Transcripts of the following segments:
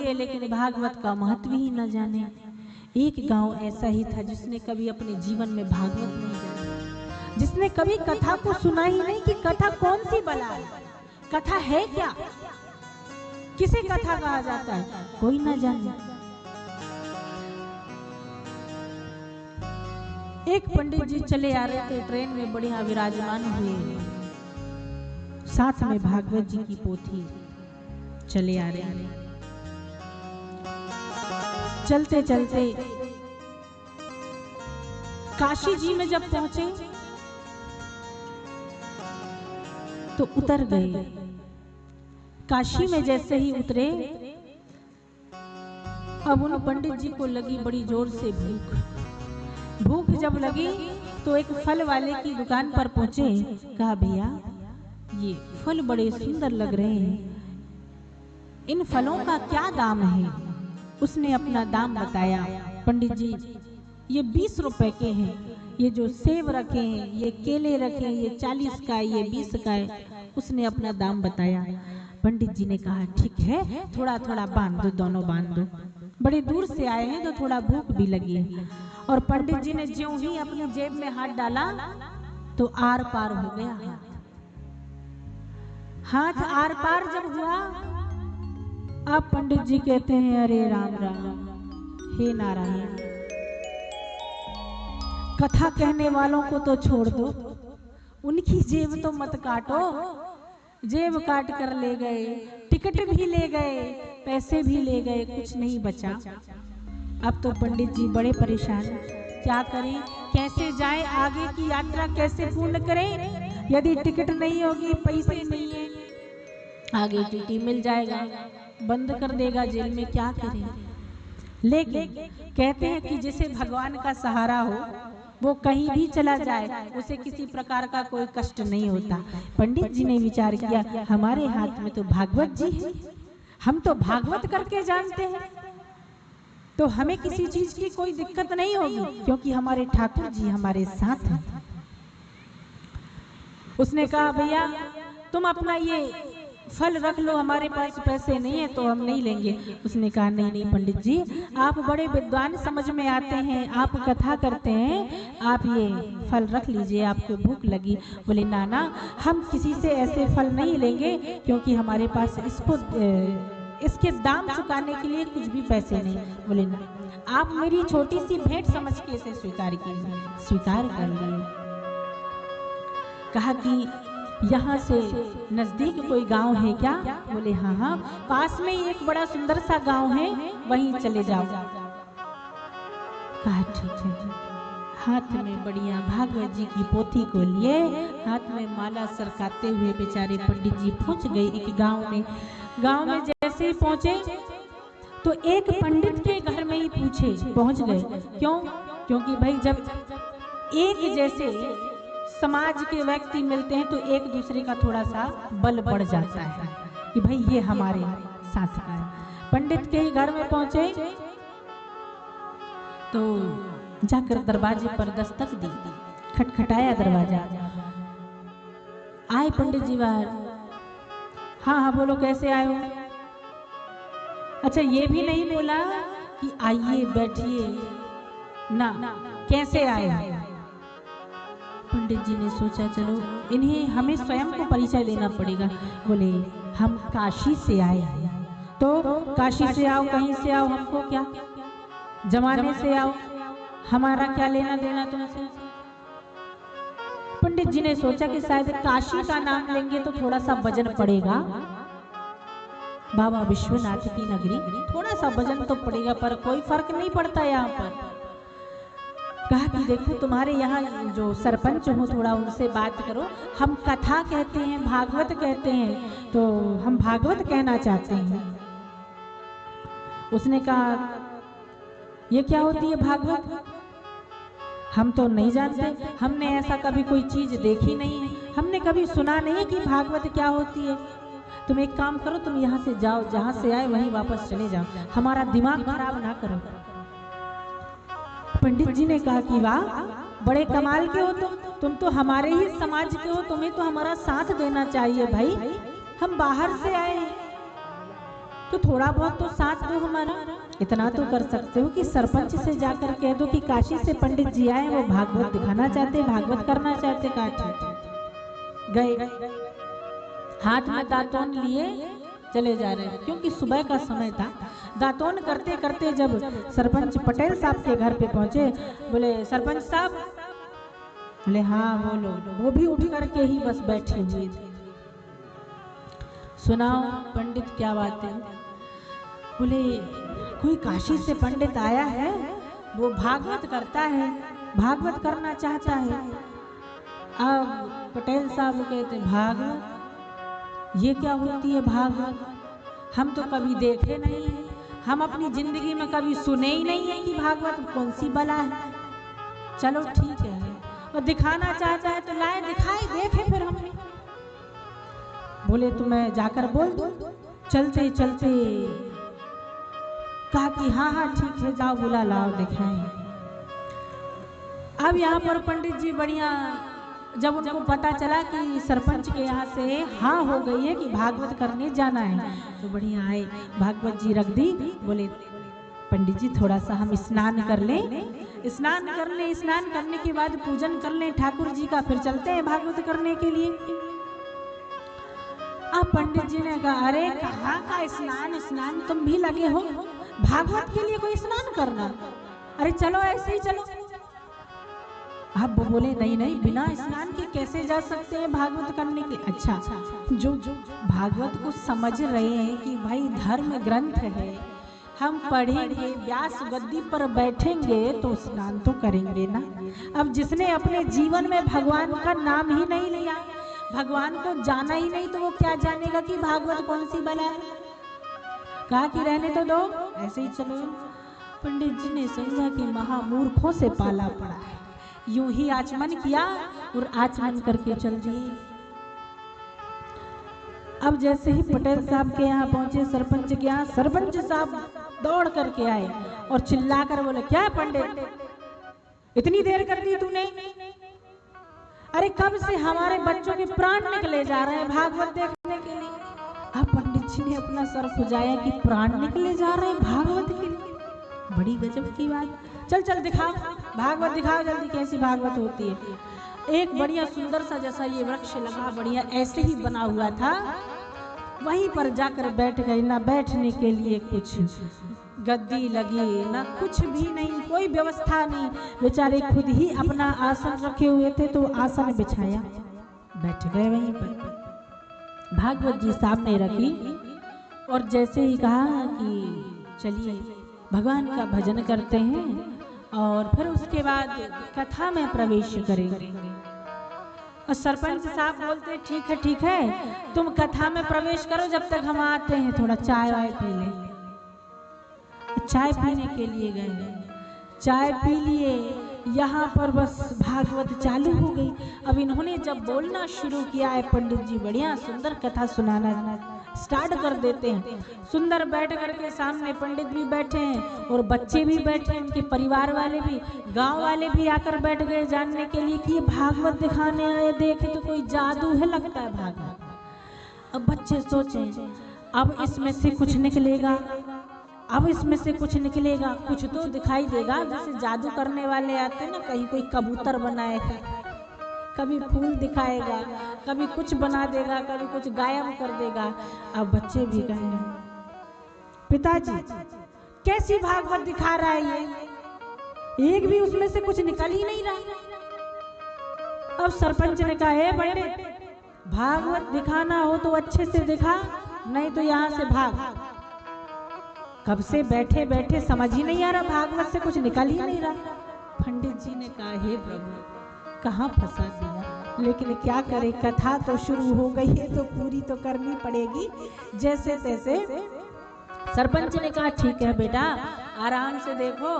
लिए लेकिन भागवत का महत्व ही न जाने। एक गांव ऐसा ही था जिसने कभी अपने जीवन में भागवत नहीं जाना, जिसने कभी कथा को सुना ही नहीं कि कथा कौन सी बला है, कथा है क्या, किसे कथा कहा जाता है, कोई ना जाने। एक पंडित जी चले आ रहे थे, ट्रेन में बढ़िया विराजमान हुए, साथ में भागवत जी की पोथी चले आ रहे हैं। चलते चलते काशी जी में जब पहुंचे तो उतर गए। काशी में जैसे ही उतरे, अब उन पंडित जी को लगी बड़ी जोर से भूख। भूख जब लगी तो एक फल वाले की दुकान पर पहुंचे। कहा भैया ये फल बड़े सुंदर लग रहे हैं, इन फलों का क्या दाम है? उसने अपना दाम बताया। पंडित जी ये 20 रुपए के हैं, ये जो सेब रखे हैं, ये केले रखे हैं, ये 40 का है, ये 20 का है। उसने अपना दाम बताया। पंडित जी ने कहा ठीक है, थोड़ा थोड़ा बांध दो, दोनों बांध दो, बड़े दूर से आए हैं तो थोड़ा भूख भी लगी है। और पंडित जी ने ज्यों ही अपनी जेब में हाथ डाला तो आर पार हो गया। हाथ आर पार जब हुआ, अब पंडित जी कहते हैं अरे राम राम, हे नारायण, कथा कहने वालों को तो छोड़ दो, उनकी जेब तो मत काटो। जेब काट कर ले गए, टिकट भी ले गए, पैसे भी ले गए, कुछ नहीं बचा। अब तो पंडित जी बड़े परेशान, क्या करें, कैसे जाएं, आगे की यात्रा कैसे पूर्ण करें? यदि टिकट नहीं होगी, पैसे नहीं है, आगे टीटी मिल जाएगा, बंद कर देगा जेल में, क्या करें? लेकिन कहते हैं कि जिसे भगवान का सहारा हो वो कहीं भी चला जाए, उसे किसी प्रकार का कोई कष्ट नहीं होता। पंडित जी ने विचार किया हमारे हाथ में तो भागवत जी है, हम तो भागवत करके जानते हैं, तो हमें किसी चीज की कोई दिक्कत नहीं होगी, क्योंकि हमारे ठाकुर जी हमारे साथ हैं। उसने कहा भैया तुम अपना ये फल रख लो, हमारे पास पैसे नहीं है तो हम नहीं लेंगे। उसने कहा नहीं नहीं पंडित जी, आप बड़े विद्वान समझ में आते हैं, आप कथा करते हैं, आप ये फल रख लीजिए, आपको भूख लगी। बोले ना ना, हम किसी से ऐसे फल नहीं लेंगे, क्योंकि हमारे पास इसके दाम चुकाने के लिए कुछ भी पैसे नहीं। बोले ना, आप मेरी छोटी सी भेंट समझ के इसे स्वीकार कीजिए। स्वीकार कर लिए। कहा कि यहाँ से नजदीक कोई गांव है क्या? बोले हाँ हाँ, पास में ही एक बड़ा सुंदर सा गांव है, वहीं चले जाओ। कहा ठीक है। हाथ में बढ़िया भागवत जी की पोथी को लिए, हाथ में माला सरकाते हुए बेचारे पंडित जी पहुंच गए एक गांव में। गांव में जैसे ही पहुंचे तो एक पंडित के घर में ही पहुंच गए। क्यों? क्योंकि भाई जब एक जैसे समाज के व्यक्ति मिलते हैं तो एक दूसरे का थोड़ा सा बल बढ़ जाता है कि भाई ये हमारे साथ का है। पंडित के ही घर में पहुंचे तो जाकर दरवाजे पर दस्तक दी, खटखटाया दरवाजा। आए पंडित जी बाहर। हाँ हाँ बोलो कैसे आए हो? अच्छा ये भी नहीं बोला कि आइए बैठिए ना, कैसे आए? पंडित जी ने सोचा चलो इन्हें हमें स्वयं को परिचय देना पड़ेगा। बोले हम काशी से आए। तो काशी से आओ, कहीं से आओ, हमको क्या, जमाने से आओ, हमारा क्या लेना देना तुमसे? पंडित जी ने सोचा कि शायद काशी का नाम लेंगे तो थोड़ा सा वजन पड़ेगा, बाबा विश्वनाथ की नगरी, थोड़ा सा वजन तो पड़ेगा, पर कोई फर्क नहीं पड़ता यहाँ पर। कहा कि देखो तुम्हारे यहाँ जो सरपंच हो, थोड़ा उनसे बात करो, हम कथा कहते हैं, भागवत कहते हैं, तो हम भागवत कहना चाहते हैं। उसने कहा ये क्या होती है भागवत? हम तो नहीं जानते, हमने ऐसा कभी कोई चीज देखी नहीं है, हमने कभी सुना नहीं कि भागवत क्या होती है। तुम एक काम करो, तुम यहाँ से जाओ, जहाँ से आए वहीं वापस चले जाओ, हमारा दिमाग खराब ना करो। पंडित जी ने कहा कि वाह बड़े कमाल के हो तुम तो हमारे ही समाज के हो, तुम्हें तो हमारा साथ देना चाहिए भाई, हम बाहर से आए हैं। तो थोड़ा बहुत तो साथ दो हमारा। इतना तो कर सकते हो कि सरपंच से जाकर कह दो कि काशी से पंडित जी आए, वो भागवत दिखाना चाहते, भागवत करना चाहते। कहा ठीक। गए, हाथ में दातून लिए चले जा रहे हैं, क्योंकि सुबह का समय था। दातून करते करते जब सरपंच पटेल साहब के घर पे पहुंचे, बोले सरपंच साहब। बोले हाँ बोलो। वो भी उठ करके ही बस बैठे हुए थे। सुनाओ पंडित क्या बात है? बोले कोई काशी से पंडित आया है, वो भागवत करता है, भागवत करना चाहता है। अब पटेल साहब कहते भागवत, ये क्या होती है भागवत? हम तो कभी देखे नहीं है, हम अपनी जिंदगी में कभी सुने ही नहीं है कि भागवत कौन सी बला है। चलो ठीक है, और दिखाना चाहता है तो लाए दिखाई देखे फिर हमने। बोले तो मैं जाकर बोल दूं? चलते चलते कहा कि हाँ हाँ ठीक है, जाओ बुला लाओ दिखाएं। अब यहाँ पर पंडित जी बढ़िया, जब उनको पता चला कि सरपंच के यहाँ से हाँ हो गई है कि भागवत करने जाना है, तो बढ़िया आए, भागवत जी रख दी। बोले पंडित जी थोड़ा सा हम स्नान कर लें, स्नान कर लें, स्नान करने के बाद पूजन कर लें ठाकुर जी का, फिर चलते हैं भागवत करने के लिए। अब पंडित जी ने कहा अरे कहाँ का स्नान, स्नान तुम भी लगे हो, भागवत के लिए कोई स्नान करना? अरे चलो ऐसे ही चलो। आप बोले नहीं नहीं, बिना स्नान के कैसे जा सकते हैं भागवत करने के? अच्छा, जो भागवत को समझ रहे हैं कि भाई धर्म ग्रंथ है, हम पढ़ेंगे, व्यास गद्दी पर बैठेंगे तो स्नान तो करेंगे ना। अब जिसने अपने जीवन में भगवान का नाम ही नहीं लिया, भगवान को जाना ही नहीं, तो वो क्या जानेगा कि भागवत कौन सी बला है? कहा कि रहने तो दो, ऐसे ही चलो। पंडित जी ने समझा कि महामूर्खों से पाला पड़ा है, यूं ही आचमन किया और आचमन करके चल दिए। अब जैसे ही पटेल साहब के यहाँ पहुंचे, सरपंच के यहाँ, सरपंच साहब दौड़ करके आए और चिल्लाकर बोले क्या पंडित इतनी देर कर दी तूने? अरे कब से हमारे बच्चों के प्राण निकले जा रहे हैं भागवत देखने के लिए। अब पंडित जी ने अपना सर खुजाया कि प्राण निकले जा रहे हैं भागवत के लिए, बड़ी गजब की बात। चल चल दिखाओ, भागवत दिखाओ जल्दी, कैसी भागवत होती है। एक बढ़िया सुंदर सा जैसा ये वृक्ष लगा, बढ़िया ऐसे ही बना हुआ था, वहीं पर जाकर बैठ गए। ना बैठने के लिए कुछ गद्दी लगी, ना कुछ भी नहीं, कोई व्यवस्था नहीं। बेचारे खुद ही अपना आसन रखे हुए थे, तो आसन बिछाया, बैठ गए वहीं पर। भागवत जी सामने रखी और जैसे ही कहा कि चलिए भगवान का भजन करते हैं और फिर उसके बाद कथा में प्रवेश करेंगे। और सरपंच साहब बोलते ठीक है तुम कथा में प्रवेश करो, जब तक हम आते हैं थोड़ा चाय वाय पी लें। चाय पीने के लिए गए, चाय पी लिए, यहाँ पर बस भागवत चालू हो गई। अब इन्होंने जब बोलना शुरू किया है, पंडित जी बढ़िया सुंदर कथा सुनाना स्टार्ट कर देते हैं। सुंदर बैठ करके सामने पंडित भी बैठे हैं और बच्चे भी बैठे हैं, उनके परिवार वाले भी, गांव वाले भी आकर बैठ गए जानने के लिए कि ये भागवत दिखाने आए, देखे तो कोई जादू है लगता है भागवत। अब बच्चे सोचे अब इसमें से कुछ निकलेगा, अब इसमें से कुछ निकलेगा, कुछ तो दिखाई देगा। जैसे जादू करने वाले आते हैं ना, कहीं कोई कबूतर बनाएगा, कभी फूल दिखाएगा, कभी कुछ बना देगा, कभी कुछ गायब कर देगा। अब बच्चे भी कहें पिताजी कैसी भागवत दिखा रहा है ये, एक भी उसमें से कुछ निकल ही नहीं रहा। अब सरपंच ने कहा है पंडित भागवत दिखाना हो तो अच्छे से दिखा, नहीं तो यहाँ से भाग। कब से बैठे बैठे समझ ही नहीं आ रहा, भागवत से कुछ निकल ही नहीं रहा। पंडित जी ने कहा हे प्रभु कहाँ फंसा दिया, लेकिन क्या करे, कथा तो शुरू हो गई है तो पूरी तो करनी पड़ेगी जैसे तैसे। सरपंच ने कहा ठीक है बेटा आराम से देखो,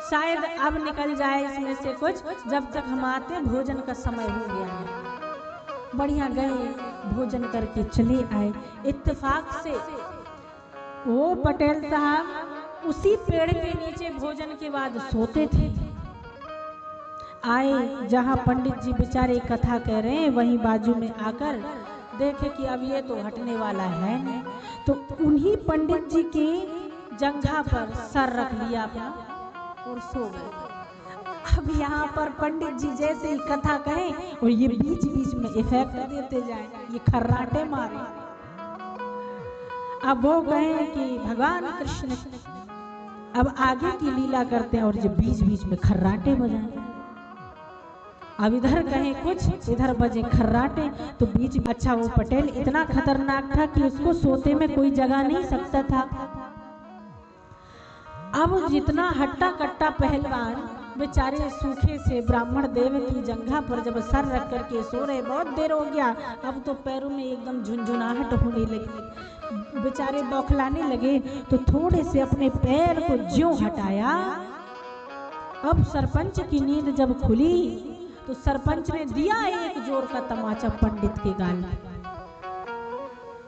शायद अब निकल जाए इसमें से कुछ, जब तक हम आते भोजन का समय हो गया है। बढ़िया गए, भोजन करके चले आए। इत्तेफाक से वो पटेल साहब उसी पेड़ के नीचे भोजन के बाद सोते थे। आए जहां पंडित जी बेचारे कथा कह रहे हैं, वहीं बाजू में आकर देखे कि अब ये तो हटने वाला है नहीं, तो उन्हीं पंडित जी के जंघा पर सर रख लिया अपना और सो गए। अब यहाँ पर पंडित जी जैसे ही कथा कहें और ये बीच बीच में इफेक्ट देते जाए, ये खर्राटे मारे। अब वो कहें कि भगवान कृष्ण अब आगे की लीला करते हैं और जो बीच बीच में खर्राटे बजाए। अब इधर कहें कुछ, इधर बजे खर्राटे, तो बीच। अच्छा, वो पटेल इतना खतरनाक था कि उसको सोते में कोई जगा नहीं सकता था। अब जितना हट्टा कट्टा पहलवान बेचारे सूखे से ब्राह्मण देव की जंघा पर जब सर रख करके सो रहे, बहुत देर हो गया, अब तो पैरों में एकदम झुनझुनाहट होने लगी, बेचारे बौखलाने लगे, तो थोड़े से अपने पैर को ज्यों हटाया। अब सरपंच की नींद जब खुली तो सरपंच ने दिया एक जोर का तमाचा पंडित के गाल में।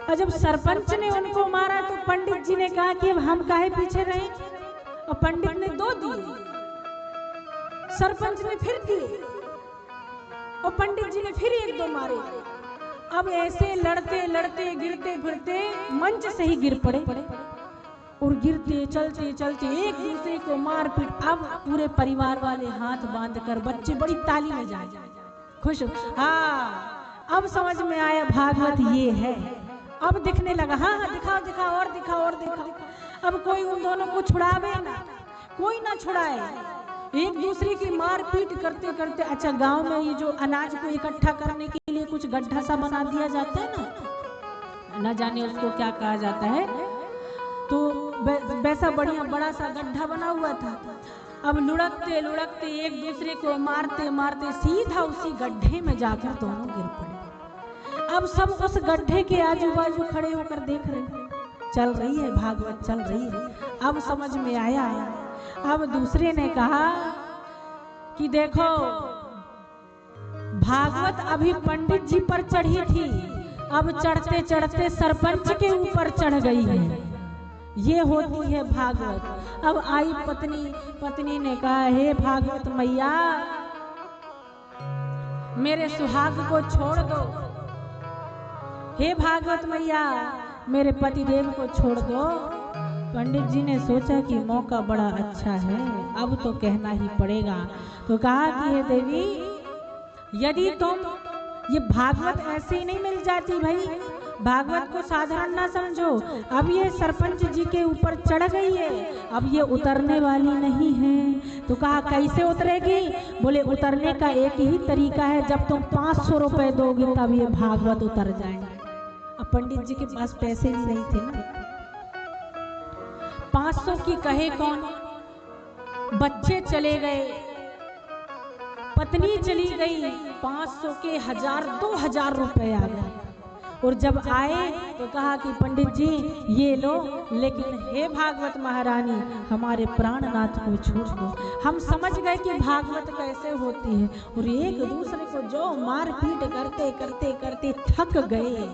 और जब सरपंच ने उनको मारा तो पंडित जी ने कहा कि अब हम काहे पीछे रहे, और पंडित ने 2 दिए, सरपंच ने फिर दिए और पंडित जी ने फिर 1-2 मारे। अब ऐसे लड़ते लड़ते गिरते फिरते मंच से ही गिर पड़े और गिरते चलते चलते एक दूसरे को मार पीट। अब पूरे परिवार वाले हाथ बांधकर बच्चे बड़ी ताली में जाए खुश। हाँ, अब समझ में आया भागवत ये है। अब दिखने लगा, हाँ दिखाओ दिखाओ और दिखाओ और दिखाओ। अब कोई उन दोनों को छुड़ावे ना, कोई ना छुड़ाए, एक दूसरे की मार पीट करते करते। अच्छा, गांव में ये जो अनाज को इकट्ठा करने के लिए कुछ गड्ढा सा बना दिया जाता है ना जाने उसको क्या कहा जाता है, तो वैसा बढ़िया बड़ा सा गड्ढा बना हुआ था। अब लुढ़कते लुढ़कते एक दूसरे को मारते मारते सीधा उसी गड्ढे में जाकर दोनों गिर पड़े। अब सब उस गड्ढे के आजू बाजू खड़े होकर देख रहे, चल रही है भागवत, चल रही है। अब समझ में आया। अब दूसरे ने कहा कि देखो, भागवत अभी पंडित जी पर चढ़ी थी, अब चढ़ते चढ़ते सरपंच के ऊपर चढ़ गई है, ये होती है भागवत। अब आई पत्नी ने कहा, हे भागवत मैया, मेरे सुहाग को छोड़ दो, हे भागवत मैया, मेरे पतिदेव को छोड़ दो। पंडित जी ने सोचा कि मौका बड़ा अच्छा है, अब तो कहना ही पड़ेगा। तो कहा कि हे देवी, यदि तुम ये भागवत ऐसे ही नहीं मिल जाती भाई, भागवत को साधारण ना समझो। अब ये सरपंच जी के ऊपर चढ़ गई है, अब ये उतरने वाली नहीं है। तो कहा कैसे उतरेगी? बोले उतरने का एक ही तरीका है, जब तुम 500 रुपए दोगे तब ये भागवत उतर जाएगी। अब पंडित जी के पास पैसे भी नहीं थे ना, 500 की कहे कौन। बच्चे चले गए, पत्नी चली गई, 500 के 1000-2000 रुपए आ गए। और जब आए तो कहा कि पंडित जी ये लो, लेकिन हे भागवत महारानी, हमारे प्राणनाथ को छोड़ दो। हम समझ गए कि भागवत कैसे होती है, और एक दूसरे को जो मार पीट करते करते करते थक गए।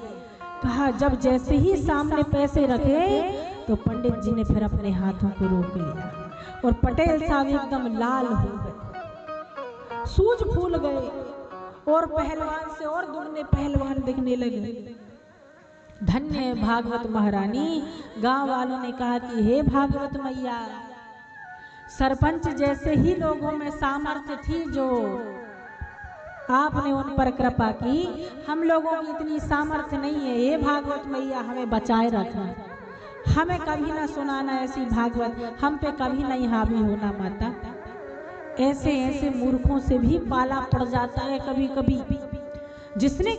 कहा जब जैसे ही सामने पैसे रखे तो पंडित जी ने फिर अपने हाथों को रोक लिया, और पटेल साहब एकदम लाल हो गए, सूझ फूल गए, और पहलवान से और दुगने पहलवान दिखने लगे। धन्य भागवत महारानी। गांव वालों ने कहा कि हे भागवत मैया, सरपंच जैसे ही लोगों में सामर्थ्य थी जो आपने उन पर कृपा की, हम लोगों की इतनी सामर्थ्य नहीं है। हे भागवत मैया, हमें बचाए रखना, हमें कभी ना सुनाना ऐसी भागवत, हम पे कभी नहीं हावी होना माता। ऐसे ऐसे मूर्खों से भी पाला पड़ जाता है कभी कभी, जिसने